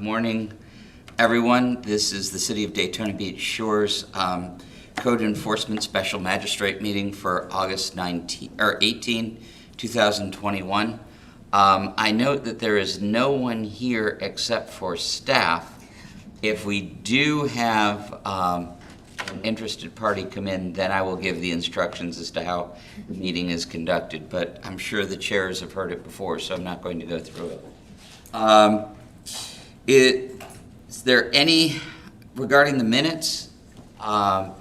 morning, everyone. This is the City of Daytona Beach Shores Code Enforcement Special Magistrate meeting for August 18, 2021. I note that there is no one here except for staff. If we do have an interested party come in, then I will give the instructions as to how the meeting is conducted, but I'm sure the chairs have heard it before, so I'm not going to go through it. Is there any, regarding the minutes, I'm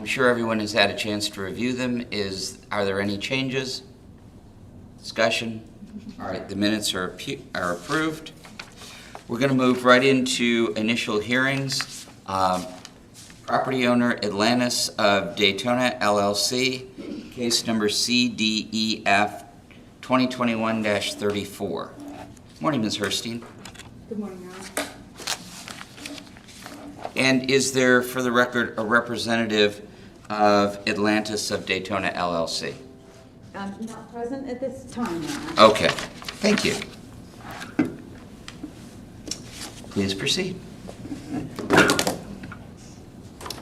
sure everyone has had a chance to review them. Are there any changes? Discussion? All right, the minutes are approved. We're going to move right into initial hearings. Property owner Atlantis of Daytona, LLC, case number CDEF 2021-34. Morning, Ms. Herstein. Good morning, Your Honor. And is there, for the record, a representative of Atlantis of Daytona, LLC? Not present at this time, Your Honor. Okay, thank you. Please proceed.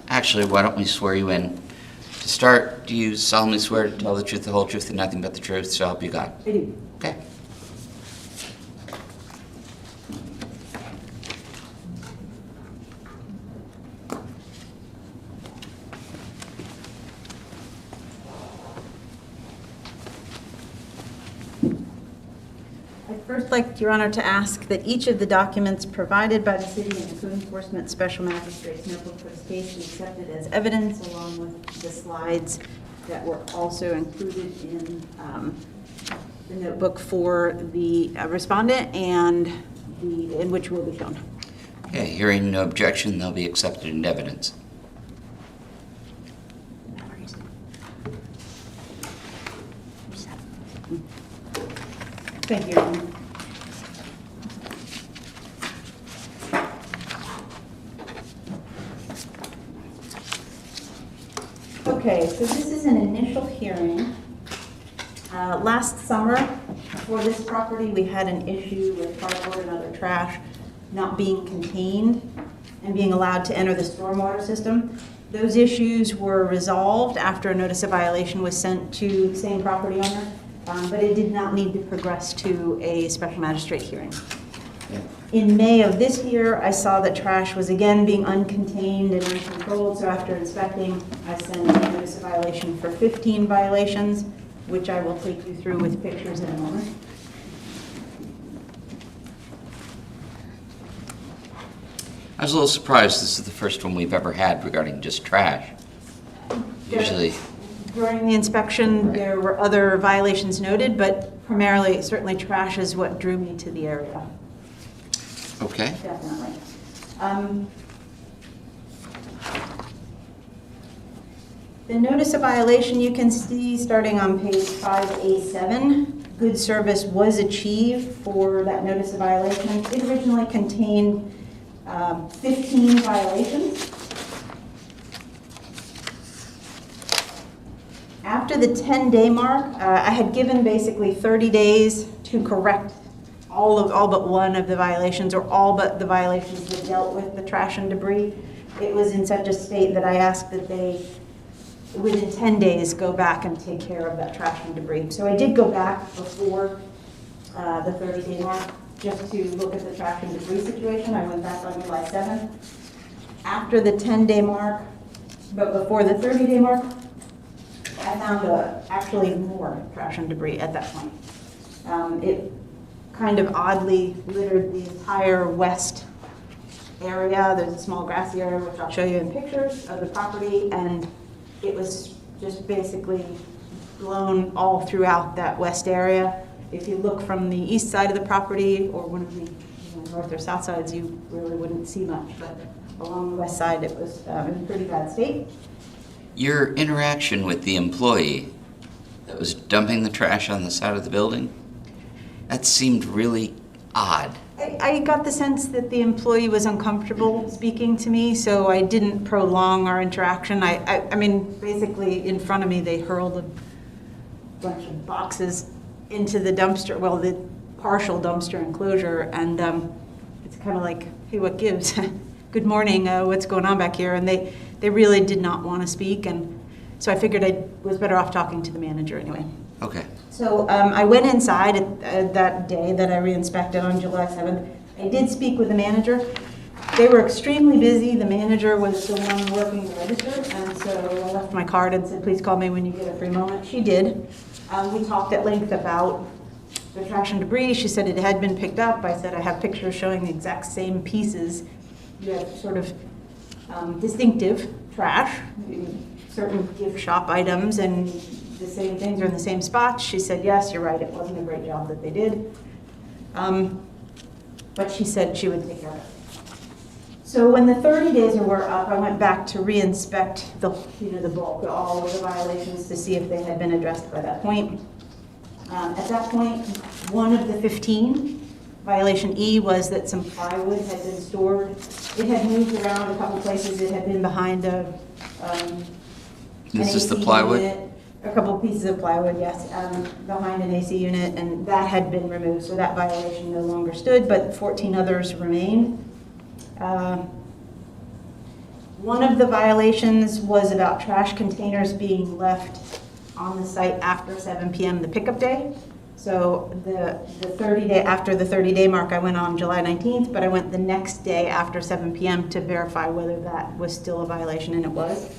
Actually, why don't we swear you in? To start, do you solemnly swear to tell the truth, the whole truth, and nothing but the truth, so help you God? I do. Okay. I'd first like, Your Honor, to ask that each of the documents provided by the city and the Code Enforcement Special Magistrate's notebook for this case be accepted as evidence, along with the slides that were also included in the notebook for the respondent and in which will be shown. Okay, hearing no objection, they'll be accepted in evidence. Thank you, Your Honor. Okay, so this is an initial hearing. Last summer, for this property, we had an issue with cardboard and other trash not being contained and being allowed to enter the stormwater system. Those issues were resolved after a notice of violation was sent to the same property owner, but it did not need to progress to a special magistrate hearing. In May of this year, I saw that trash was again being uncontained and uncontrolled, so after inspecting, I sent a notice of violation for 15 violations, which I will take you through with pictures in a moment. I was a little surprised this is the first one we've ever had regarding just trash. Usually. During the inspection, there were other violations noted, but primarily, certainly trash is what drew me to the area. Okay. Definitely. The notice of violation you can see starting on page 5A7. Good service was achieved for that notice of violation. It originally contained 15 violations. After the 10-day mark, I had given basically 30 days to correct all but one of the violations, or all but the violations that dealt with the trash and debris. It was in such a state that I asked that they, within 10 days, go back and take care of that trash and debris. So I did go back before the 30-day mark just to look at the trash and debris situation. I went back on July 7th. After the 10-day mark, but before the 30-day mark, I found actually more trash and debris at that point. It kind of oddly littered the entire west area. There's a small grassy area, which I'll show you in pictures of the property, and it was just basically blown all throughout that west area. If you look from the east side of the property, or one of the north or south sides, you really wouldn't see much, but along the west side, it was in a pretty bad state. Your interaction with the employee that was dumping the trash on the side of the building, that seemed really odd. I got the sense that the employee was uncomfortable speaking to me, so I didn't prolong our interaction. I mean, basically, in front of me, they hurled a bunch of boxes into the dumpster, well, the partial dumpster enclosure, and it's kind of like, hey, what gives? Good morning, what's going on back here? And they really did not want to speak, and so I figured I was better off talking to the manager anyway. Okay. So I went inside that day that I re-inspected on July 7th. I did speak with the manager. They were extremely busy. The manager was the one working the register, and so I left my card and said, please call me when you get a free moment. She did. We talked at length about the trash and debris. She said it had been picked up. I said I have pictures showing the exact same pieces. You have sort of distinctive trash, certain gift shop items, and the same things are in the same spots. She said, yes, you're right, it wasn't a great job that they did. But she said she would take care of it. So when the 30 days were up, I went back to re-inspect the bulk, all of the violations to see if they had been addressed by that point. At that point, one of the 15, violation E, was that some plywood had been stored. It had moved around a couple places. It had been behind This is the plywood? Unit, a couple pieces of plywood, yes, behind an AC unit, and that had been removed, so that violation no longer stood, but 14 others remained. One of the violations was about trash containers being left on the site after 7 p.m. the pickup day. So after the 30-day mark, I went on July 19th, but I went the next day after 7 p.m. to verify whether that was still a violation, and it was.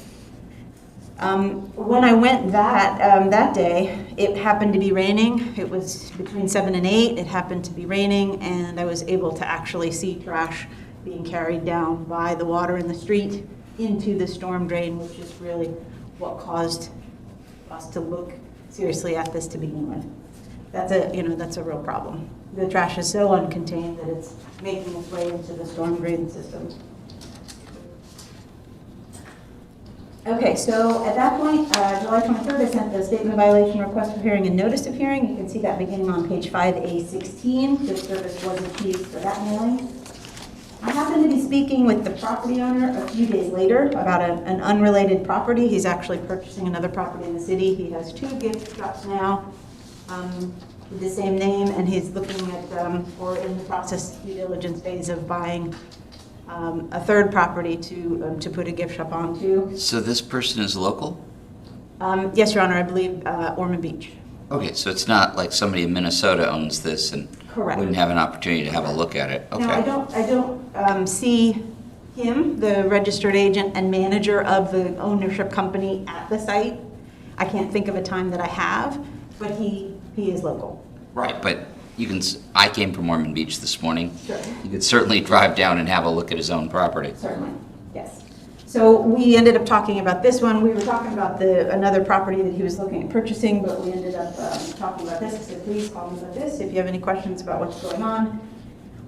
When I went that day, it happened to be raining. It was between 7 and 8. It happened to be raining, and I was able to actually see trash being carried down by the water in the street into the storm drain, which is really what caused us to look seriously at this to begin with. That's a real problem. The trash is so uncontained that it's making its way into the storm drain system. Okay, so at that point, July 23rd, I sent the statement of violation request for hearing and notice of hearing. You can see that beginning on page 5A16. The service was achieved for that mailing. I happened to be speaking with the property owner a few days later about an unrelated property. He's actually purchasing another property in the city. He has 2 gift shops now with the same name, and he's looking at, or in the process, due diligence phase of buying a third property to put a gift shop onto. So this person is local? Yes, Your Honor, I believe Ormond Beach. Okay, so it's not like somebody in Minnesota owns this and Correct. wouldn't have an opportunity to have a look at it. Okay. No, I don't see him, the registered agent and manager of the ownership company at the site. I can't think of a time that I have, but he is local. Right, but I came from Ormond Beach this morning. Sure. You could certainly drive down and have a look at his own property. Certainly, yes. So we ended up talking about this one. We were talking about another property that he was looking at purchasing, but we ended up talking about this. I said, please call me about this if you have any questions about what's going on.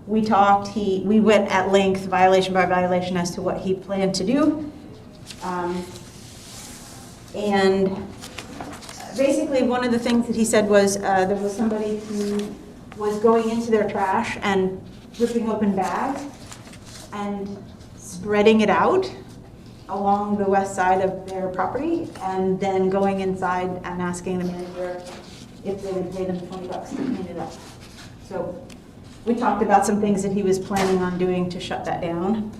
We talked. We went at length, violation by violation, as to what he planned to do. And basically, one of the things that he said was there was somebody who was going into their trash and ripping open bags and spreading it out along the west side of their property, and then going inside and asking the manager if they would pay them $20 to clean it up. So we talked about some things that he was planning on doing to shut that down.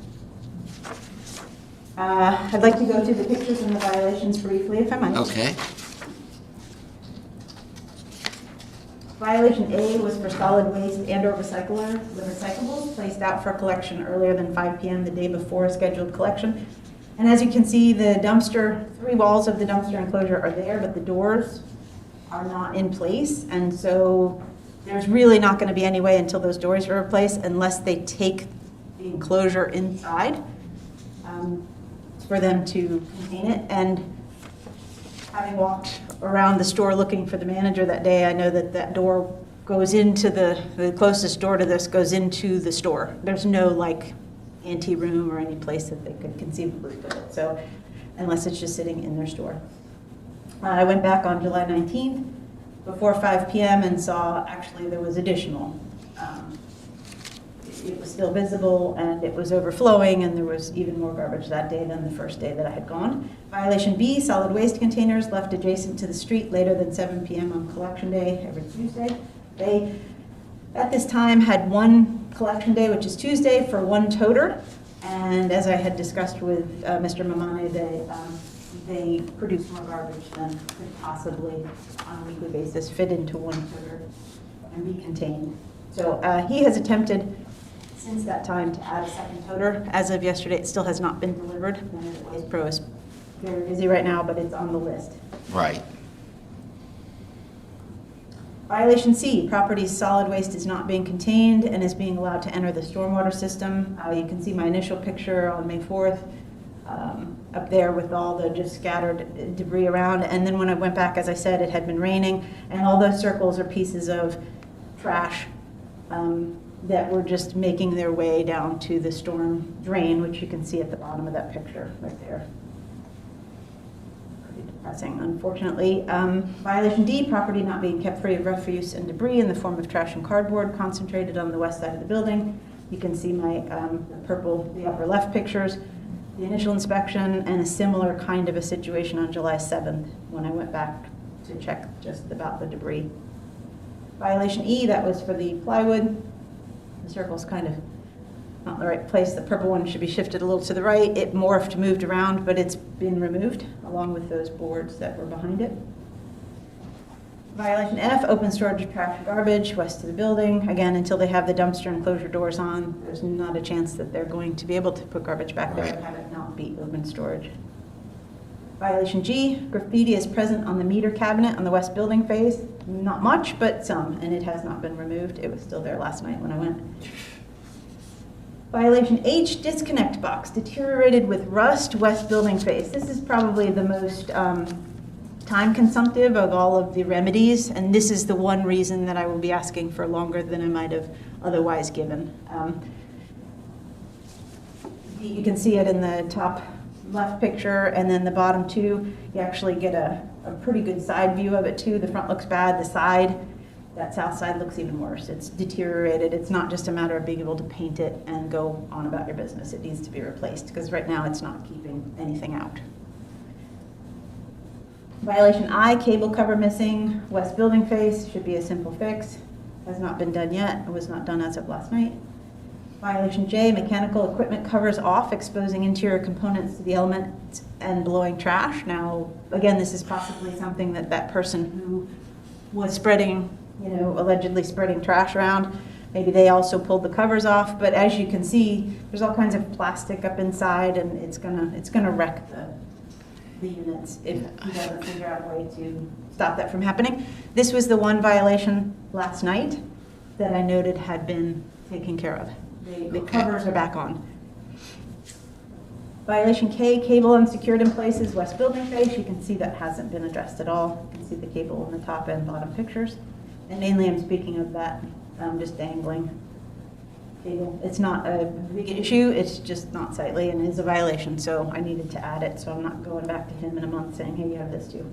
I'd like to go through the pictures and the violations briefly, if I might. Okay. Violation A was for solid waste and/or recyclables placed out for collection earlier than 5 p.m. the day before scheduled collection. And as you can see, the dumpster, 3 walls of the dumpster enclosure are there, but the doors are not in place. And so there's really not going to be any way until those doors are replaced unless they take the enclosure inside for them to contain it. And having walked around the store looking for the manager that day, I know that door goes into the closest door to this goes into the store. There's no like ante room or any place that they could conceivably put it. So unless it's just sitting in their store. I went back on July 19th before 5 p.m. and saw actually there was additional. It was still visible and it was overflowing, and there was even more garbage that day than the first day that I had gone. Violation B, solid waste containers left adjacent to the street later than 7 p.m. on collection day every Tuesday. They, at this time, had 1 collection day, which is Tuesday, for one toter. And as I had discussed with Mr. Mamane, they produce more garbage than could possibly, on a weekly basis, fit into one toter and be contained. So he has attempted since that time to add a second toter. As of yesterday, it still has not been delivered. Waste Pro is very busy right now, but it's on the list. Right. Violation C, property's solid waste is not being contained and is being allowed to enter the stormwater system. You can see my initial picture on May 4th up there with all the just scattered debris around. And then when I went back, as I said, it had been raining, and all those circles are pieces of trash that were just making their way down to the storm drain, which you can see at the bottom of that picture right there. Depressing, unfortunately. Violation D, property not being kept free of refuse and debris in the form of trash and cardboard concentrated on the west side of the building. You can see my the upper left pictures, the initial inspection, and a similar kind of a situation on July 7th when I went back to check just about the debris. Violation E, that was for the plywood. The circle's kind of not in the right place. The purple one should be shifted a little to the right. It morphed, moved around, but it's been removed along with those boards that were behind it. Violation F, open storage of trash and garbage west of the building. Again, until they have the dumpster enclosure doors on, there's not a chance that they're going to be able to put garbage back there and have it not be open storage. Violation G, graffiti is present on the meter cabinet on the west building face. Not much, but some, and it has not been removed. It was still there last night when I went. Violation H, disconnect box deteriorated with rust, west building face. This is probably the most time consumptive of all of the remedies, and this is the one reason that I will be asking for longer than I might have otherwise given. You can see it in the top left picture, and then the bottom two, you actually get a pretty good side view of it too. The front looks bad, the side, that south side looks even worse. It's deteriorated. It's not just a matter of being able to paint it and go on about your business. It needs to be replaced because right now it's not keeping anything out. Violation I, cable cover missing, west building face, should be a simple fix. Has not been done yet. It was not done as of last night. Violation J, mechanical equipment covers off, exposing interior components to the elements and blowing trash. Now, again, this is possibly something that that person who was spreading, allegedly spreading trash around, maybe they also pulled the covers off. But as you can see, there's all kinds of plastic up inside, and it's gonna wreck the units if he doesn't figure out a way to stop that from happening. This was the one violation last night that I noted had been taken care of. The covers are back on. Violation K, cable unsecured in places, west building face. You can see that hasn't been addressed at all. You can see the cable in the top and bottom pictures. And mainly I'm speaking of that just dangling cable. It's not a big issue, it's just not sightly and is a violation, so I needed to add it, so I'm not going back to him in a month saying, hey, you have this too.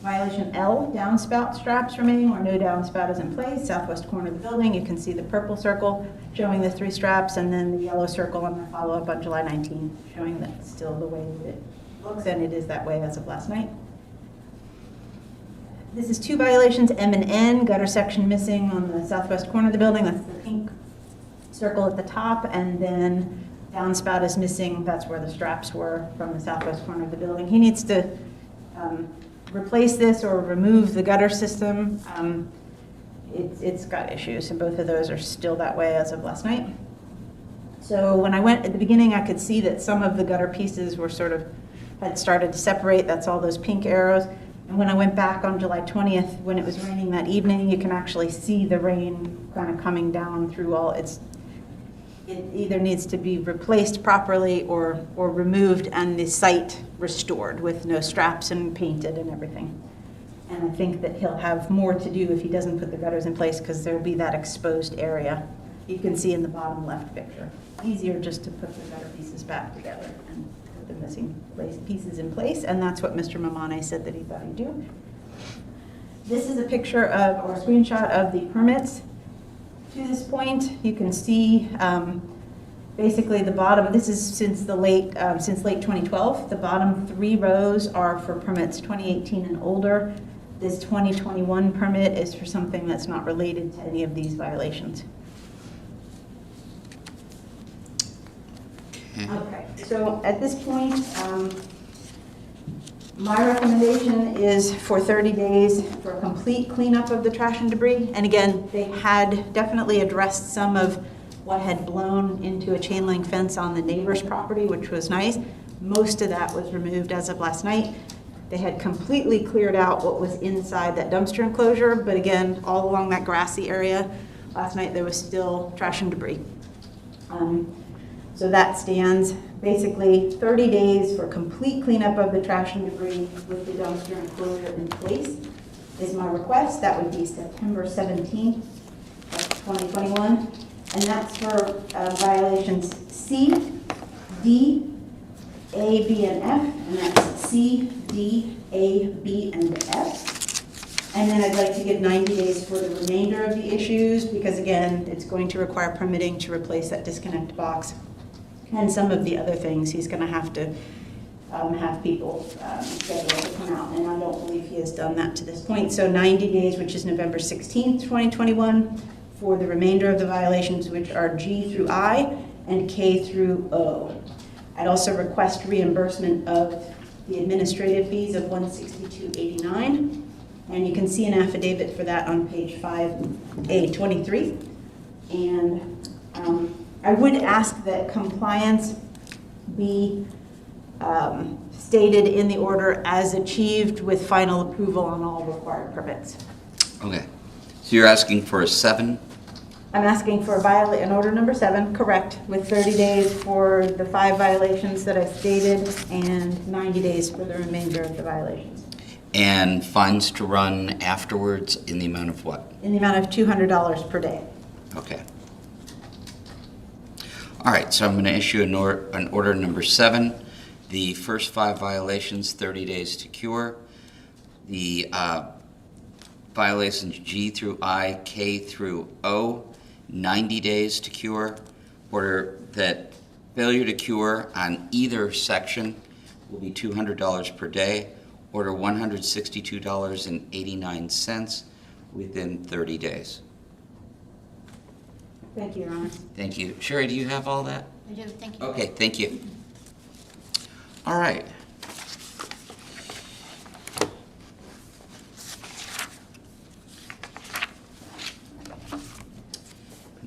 Violation L, downspout straps remain where no downspout is in place, southwest corner of the building. You can see the purple circle showing the 3 straps, and then the yellow circle on the follow-up on July 19, showing that it's still the way that it looks, and it is that way as of last night. This is 2 violations, M and N, gutter section missing on the southwest corner of the building. That's the pink circle at the top, and then downspout is missing. That's where the straps were from the southwest corner of the building. He needs to replace this or remove the gutter system. It's got issues, and both of those are still that way as of last night. So when I went at the beginning, I could see that some of the gutter pieces were had started to separate. That's all those pink arrows. And when I went back on July 20th, when it was raining that evening, you can actually see the rain kind of coming down through all. It either needs to be replaced properly or removed and the site restored with no straps and painted and everything. And I think that he'll have more to do if he doesn't put the gutters in place, because there'll be that exposed area you can see in the bottom left picture. Easier just to put the gutter pieces back together and put the missing pieces in place, and that's what Mr. Mamane said that he thought he'd do. This is a picture of, or a screenshot of the permits. To this point, you can see basically the bottom, this is since late 2012, the bottom 3 rows are for permits 2018 and older. This 2021 permit is for something that's not related to any of these violations. Okay, so at this point, my recommendation is for 30 days for a complete cleanup of the trash and debris. And again, they had definitely addressed some of what had blown into a chain link fence on the neighbor's property, which was nice. Most of that was removed as of last night. They had completely cleared out what was inside that dumpster enclosure, but again, all along that grassy area, last night there was still trash and debris. So that stands. Basically 30 days for complete cleanup of the trash and debris with the dumpster enclosure in place is my request. That would be September 17th of 2021. And that's for violations C, D, A, B, and F. And that's C, D, A, B, and F. And then I'd like to give 90 days for the remainder of the issues because again, it's going to require permitting to replace that disconnect box. And some of the other things, he's going to have people scheduled to come out, and I don't believe he has done that to this point. So 90 days, which is November 16th, 2021, for the remainder of the violations, which are G through I and K through O. I'd also request reimbursement of the administrative fees of $162.89, and you can see an affidavit for that on page 5A23. And I would ask that compliance be stated in the order as achieved with final approval on all required permits. Okay. So you're asking for a 7? I'm asking for an order number 7, correct, with 30 days for the 5 violations that I stated and 90 days for the remainder of the violations. And fines to run afterwards in the amount of what? In the amount of $200 per day. Okay. All right, so I'm going to issue an order number 7. The first 5 violations, 30 days to cure. The violations G through I, K through O, 90 days to cure. Order that failure to cure on either section will be $200 per day. Order $162.89 within 30 days. Thank you, Your Honor. Thank you. Sherry, do you have all that? I do, thank you. Okay, thank you. All right.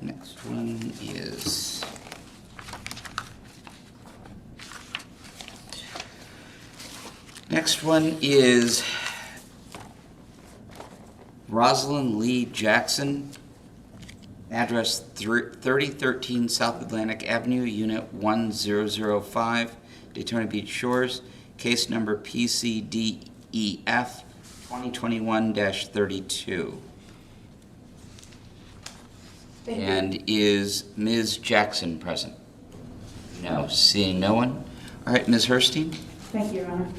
Next one is Rosalind Lee Jackson. Address 3013 South Atlantic Avenue, Unit 1005, Daytona Beach Shores. Case number PCDEF 2021-32. And is Ms. Jackson present? No. Seeing no one. All right, Ms. Herstein. Thank you, Your Honor.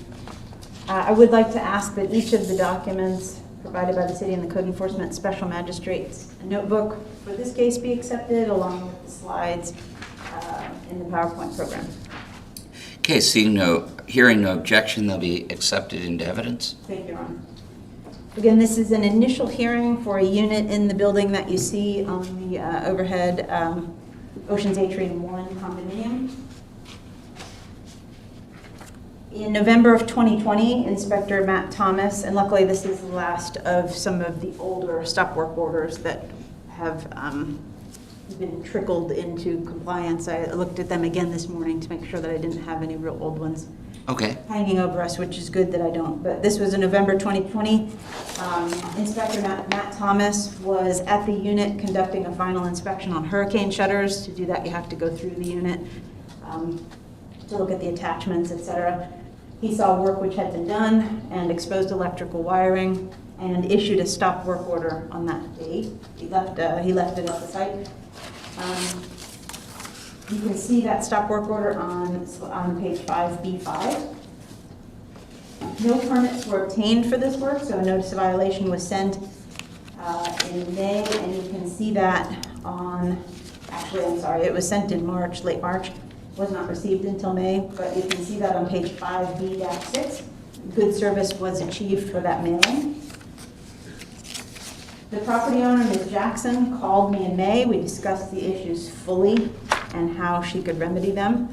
I would like to ask that each of the documents provided by the city and the Code Enforcement Special Magistrate's notebook for this case be accepted, along with the slides in the PowerPoint program. Okay, hearing no objection, they'll be accepted into evidence. Thank you, Your Honor. Again, this is an initial hearing for a unit in the building that you see on the overhead Ocean's Atrium 1 condominium. In November of 2020, Inspector Matt Thomas, and luckily this is the last of some of the older stop work orders that have been trickled into compliance. I looked at them again this morning to make sure that I didn't have any real old ones Okay. hanging over us, which is good that I don't. But this was in November 2020. Inspector Matt Thomas was at the unit conducting a final inspection on hurricane shutters. To do that, you have to go through the unit to look at the attachments, etc. He saw work which had been done and exposed electrical wiring and issued a stop work order on that date. He left it at the site. You can see that stop work order on page 5B5. No permits were obtained for this work, so a notice of violation was sent in May, and you can see that it was sent in March, late March. Was not received until May, but you can see that on page 5B-6. Good service was achieved for that mailing. The property owner, Ms. Jackson, called me in May. We discussed the issues fully and how she could remedy them.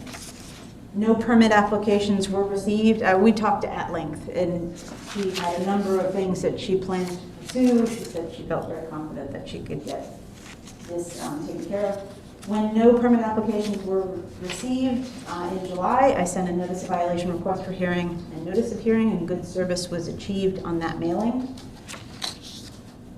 No permit applications were received. We talked at length, and she had a number of things that she planned to pursue. She said she felt very confident that she could get this taken care of. When no permit applications were received in July, I sent a notice of violation request for hearing and notice of hearing, and good service was achieved on that mailing.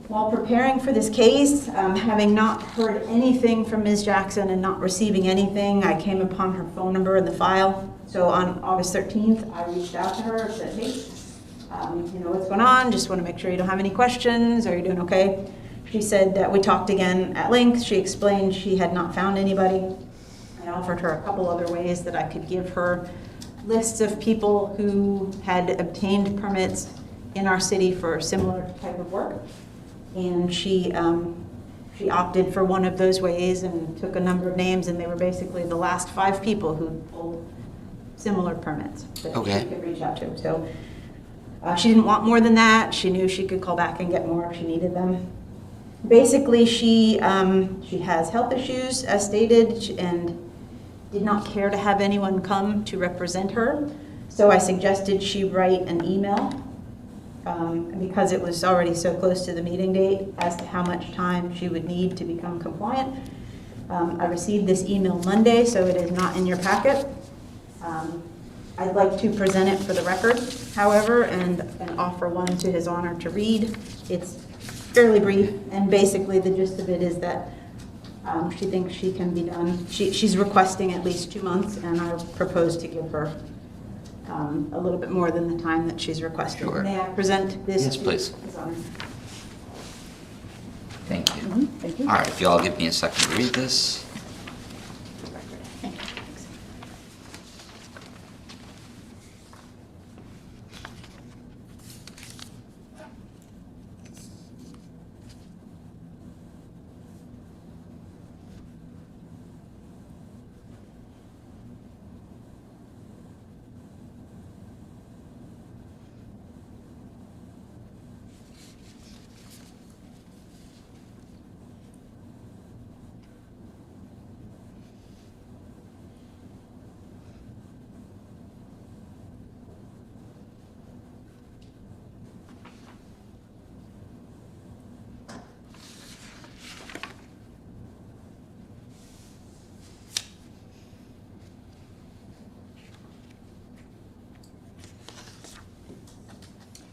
While preparing for this case, having not heard anything from Ms. Jackson and not receiving anything, I came upon her phone number in the file. So on August 13th, I reached out to her and said, hey, you know what's going on? Just want to make sure you don't have any questions. Are you doing okay? She said that we talked again at length. She explained she had not found anybody. I offered her a couple other ways that I could give her lists of people who had obtained permits in our city for similar type of work. And she opted for one of those ways and took a number of names, and they were basically the last 5 people who pulled similar permits that Okay. she could reach out to. So she didn't want more than that. She knew she could call back and get more if she needed them. Basically, she has health issues, as stated, and did not care to have anyone come to represent her. So I suggested she write an email because it was already so close to the meeting date as to how much time she would need to become compliant. I received this email Monday, so it is not in your packet. I'd like to present it for the record, however, and offer one to His Honor to read. It's fairly brief, and basically the gist of it is that she thinks she can be done. She's requesting at least 2 months, and I propose to give her a little bit more than the time that she's requested. Sure. May I present this? Yes, please. His Honor? Thank you. Thank you. All right, if you all give me a second to read this. Thank you. Thanks.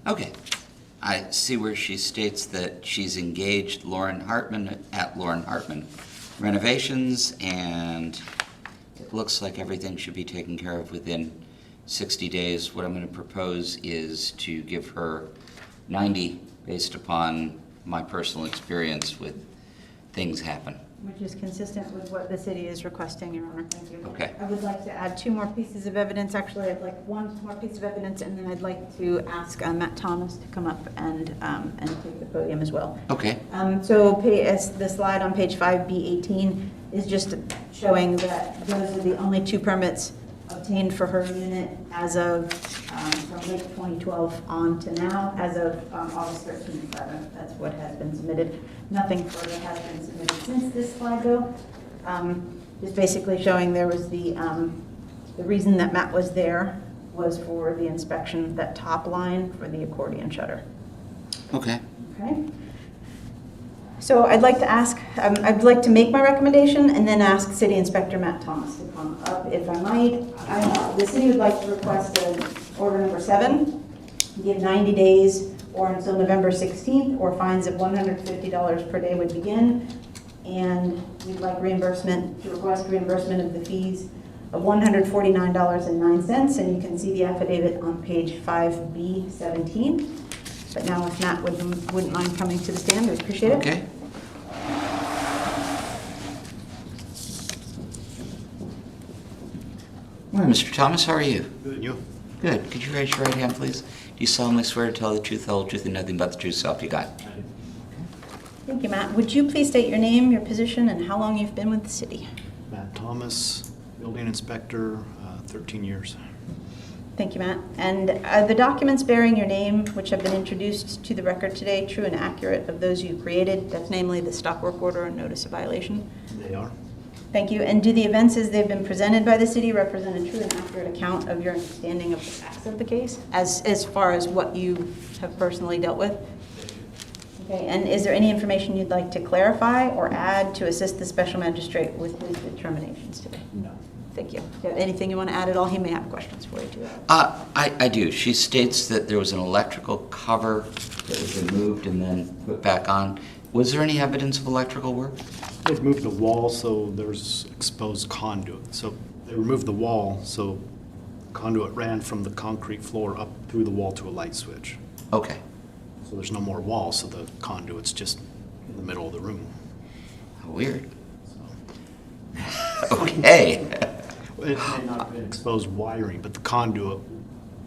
Okay. I see where she states that she's engaged Lauren Hartman at Lauren Hartman Renovations, and it looks like everything should be taken care of within 60 days. What I'm going to propose is to give her 90 based upon my personal experience with things happen. Which is consistent with what the city is requesting, Your Honor. Thank you. Okay. I would like to add 2 more pieces of evidence. Actually, I'd like 1 more piece of evidence, and then I'd like to ask Matt Thomas to come up and take the podium as well. Okay. As the slide on page 5B18 is just showing that those are the only 2 permits obtained for her unit as of from late 2012 on to now, as of August 13th. That's what has been submitted. Nothing further has been submitted since this slide, though. Just basically showing there was the reason that Matt was there was for the inspection, that top line for the accordion shutter. Okay. Okay. So I'd like to ask, I'd like to make my recommendation and then ask City Inspector Matt Thomas to come up, if I might. The city would like to request order number 7, give 90 days or until November 16th, or fines of $150 per day would begin. And we'd like reimbursement, to request reimbursement of the fees of $149.09, and you can see the affidavit on page 5B17. But now if Matt wouldn't mind coming to the stand, we'd appreciate it. Okay. All right, Mr. Thomas, how are you? Good, and you? Good. Could you raise your right hand, please? Do you solemnly swear to tell the truth, the whole truth, and nothing but the truth, so help you God? Thank you, Matt. Would you please state your name, your position, and how long you've been with the city? Matt Thomas, building inspector, 13 years. Thank you, Matt. And the documents bearing your name, which have been introduced to the record today, true and accurate of those you created, that's namely the stop work order and notice of violation? They are. Thank you. And do the events as they've been presented by the city represent a true and accurate account of your understanding of the facts of the case, as far as what you have personally dealt with? Okay, and is there any information you'd like to clarify or add to assist the special magistrate with his determinations today? No. Thank you. Do you have anything you want to add at all? He may have questions for you too. I do. She states that there was an electrical cover that was removed and then put back on. Was there any evidence of electrical work? They've moved the wall, so there's exposed conduit. So they removed the wall, so conduit ran from the concrete floor up through the wall to a light switch. Okay. So there's no more wall, so the conduit's just in the middle of the room. How weird. So Okay. it may not have been exposed wiring, but the conduit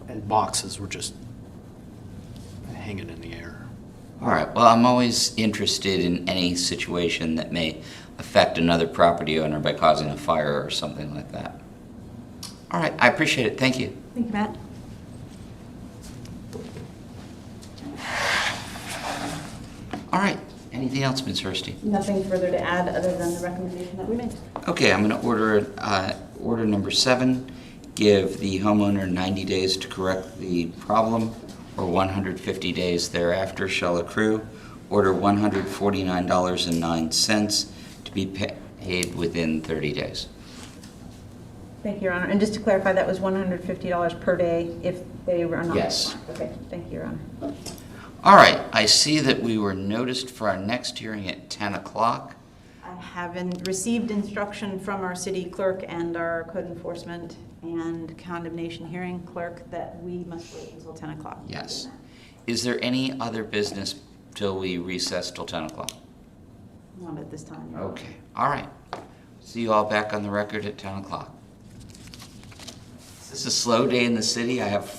and boxes were just hanging in the air. All right. Well, I'm always interested in any situation that may affect another property owner by causing a fire or something like that. All right. I appreciate it. Thank you. Thank you, Matt. All right. Anything else, Ms. Hursty? Nothing further to add other than the recommendation that we made. Okay, I'm going to order number 7, give the homeowner 90 days to correct the problem, or 150 days thereafter shall accrue. Order $149.09 to be paid within 30 days. Thank you, Your Honor. And just to clarify, that was $150 per day if they were not. Yes. Okay, thank you, Your Honor. All right, I see that we were noticed for our next hearing at 10 o'clock. I have received instruction from our city clerk and our code enforcement and condemnation hearing clerk that we must wait until 10 o'clock. Yes. Is there any other business till we recess till 10 o'clock? Not at this time. Your Honor. Okay, all right. See you all back on the record at 10 o'clock. Is this a slow day in the city? I have